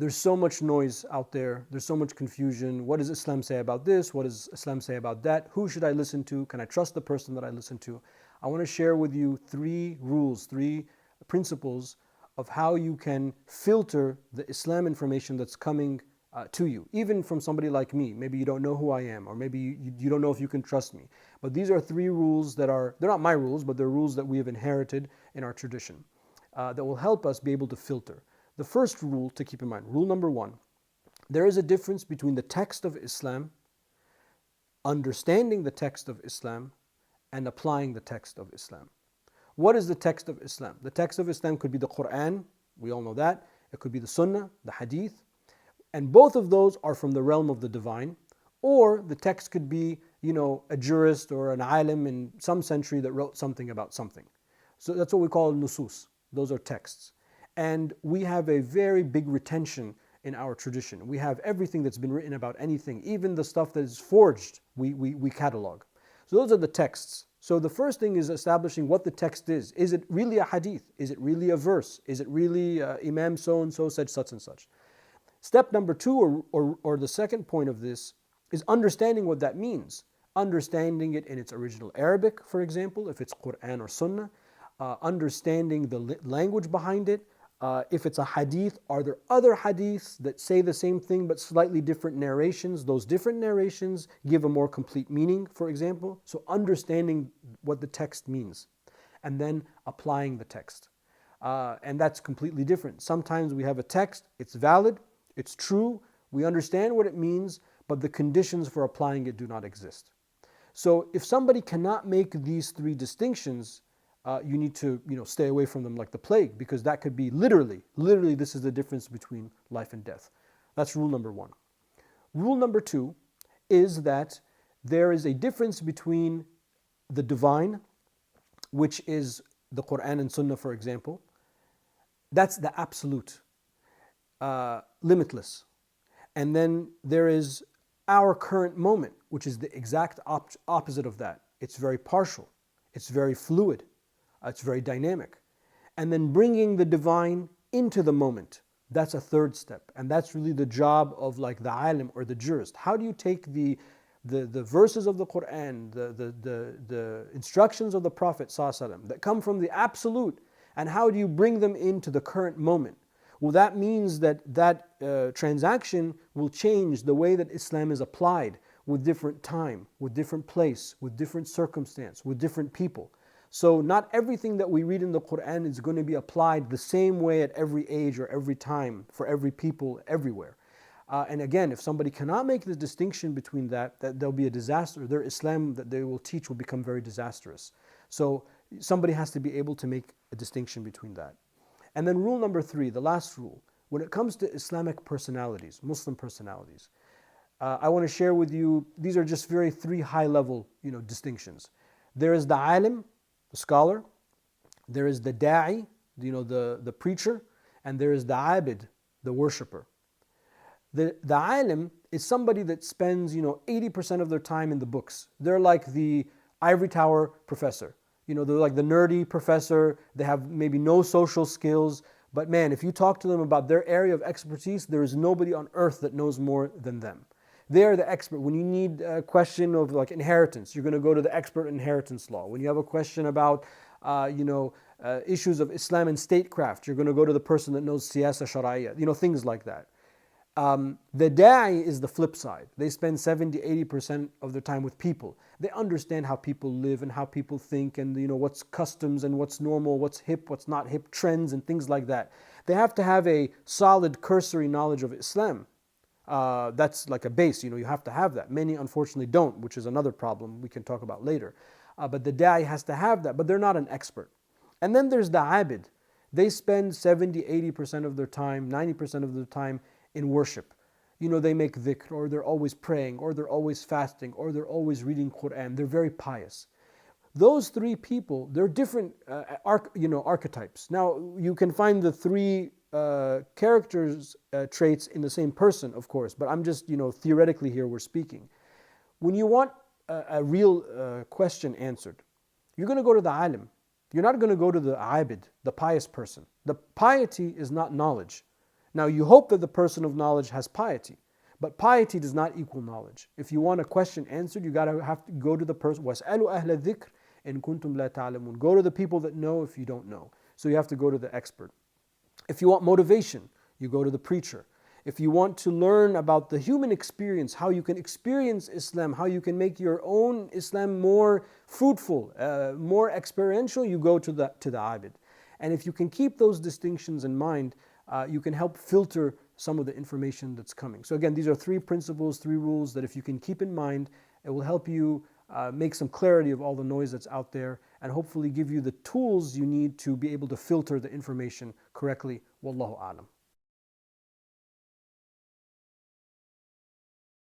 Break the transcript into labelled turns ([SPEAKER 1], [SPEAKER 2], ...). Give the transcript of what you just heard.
[SPEAKER 1] There's so much noise out there. There's so much confusion. What does Islam say about this? What does Islam say about that? Who should I listen to? Can I trust the person that I listen to? I want to share with you three rules, three principles of how you can filter the Islam information that's coming to you, even from somebody like me. Maybe you don't know who I am, or maybe you don't know if you can trust me. But these are three rules that they're not my rules, but they're rules that we have inherited in our tradition that will help us be able to filter. The first rule to keep in mind, rule number one, there is a difference between the text of Islam, understanding the text of Islam, and applying the text of Islam. What is the text of Islam? The text of Islam could be the Quran, we all know that. It could be the Sunnah, the Hadith, and both of those are from the realm of the divine. Or the text could be, a jurist or an alim in some century that wrote something about something. So that's what we call nusus. Those are texts. And we have a very big retention in our tradition. We have everything that's been written about anything, even the stuff that is forged, we catalog. So those are the texts. So the first thing is establishing what the text is. Is it really a hadith? Is it really a verse? Is it really Imam so-and-so said such and such? Step number two, or the second point of this, is understanding what that means. Understanding it in its original Arabic, for example, if it's Quran or Sunnah. Understanding the language behind it. If it's a hadith, are there other hadiths that say the same thing but slightly different narrations? Those different narrations give a more complete meaning, for example. So understanding what the text means and then applying the text. And that's completely different. Sometimes we have a text, it's valid, it's true, we understand what it means, but the conditions for applying it do not exist. So if somebody cannot make these three distinctions, you need to stay away from them like the plague, because that could be literally this is the difference between life and death. That's rule number one. Rule number two is that there is a difference between the divine, which is the Quran and Sunnah, for example. That's the absolute, limitless. And then there is our current moment, which is the exact opposite of that. It's very partial. It's very fluid. It's very dynamic. And then bringing the divine into the moment, that's a third step. And that's really the job of like the alim or the jurist. How do you take the verses of the Quran, the instructions of the Prophet ﷺ that come from the absolute, and how do you bring them into the current moment? Well, that means that transaction will change the way that Islam is applied with different time, with different place, with different circumstance, with different people. So not everything that we read in the Quran is going to be applied the same way at every age or every time, for every people, everywhere. And again, if somebody cannot make the distinction between that there'll be a disaster. Their Islam that they will teach will become very disastrous. So somebody has to be able to make a distinction between that. And then rule number three, the last rule, when it comes to Islamic personalities, Muslim personalities, I want to share with you, these are just very three high-level distinctions. There is the alim, the scholar, there is the da'i, the preacher, and there is the abid, the worshipper. The alim is somebody that spends 80% of their time in the books. They're like the ivory tower professor. They're like the nerdy professor. They have maybe no social skills, but man, if you talk to them about their area of expertise, there is nobody on earth that knows more than them. They are the expert. When you need a question of like inheritance, you're going to go to the expert in inheritance law. When you have a question about issues of Islam and statecraft, you're going to go to the person that knows siyasa shar'iyya, things like that. The da'i is the flip side. They spend 70-80% of their time with people. They understand how people live and how people think, and what's customs and what's normal, what's hip, what's not hip, trends and things like that. They have to have a solid cursory knowledge of Islam. That's like a base, you have to have that. Many unfortunately don't, which is another problem we can talk about later. But the da'i has to have that, but they're not an expert. And then there's the abid. They spend 70-80% of their time, 90% of their time in worship. They make dhikr, or they're always praying, or they're always fasting, or they're always reading Quran. They're very pious. Those three people, they're different archetypes. Now, you can find the three characters, traits in the same person, of course, but I'm just, theoretically here we're speaking. When you want a real question answered, you're going to go to the alim. You're not going to go to the abid, the pious person. The piety is not knowledge. Now you hope that the person of knowledge has piety, but piety does not equal knowledge. If you want a question answered, you have to go to the person. وَاسْأَلُوا أَهْلَ الذِّكْرِ إِن كُنتُمْ لَا تَعْلَمُونَ. Go to the people that know if you don't know. So you have to go to the expert. If you want motivation, you go to the preacher. If you want to learn about the human experience, how you can experience Islam, how you can make your own Islam more fruitful, more experiential, you go to the abid. And if you can keep those distinctions in mind, you can help filter some of the information that's coming. So again, these are 3 principles, 3 rules that if you can keep in mind, it will help you make some clarity of all the noise that's out there and hopefully give you the tools you need to be able to filter the information correctly. Wallahu a'lam.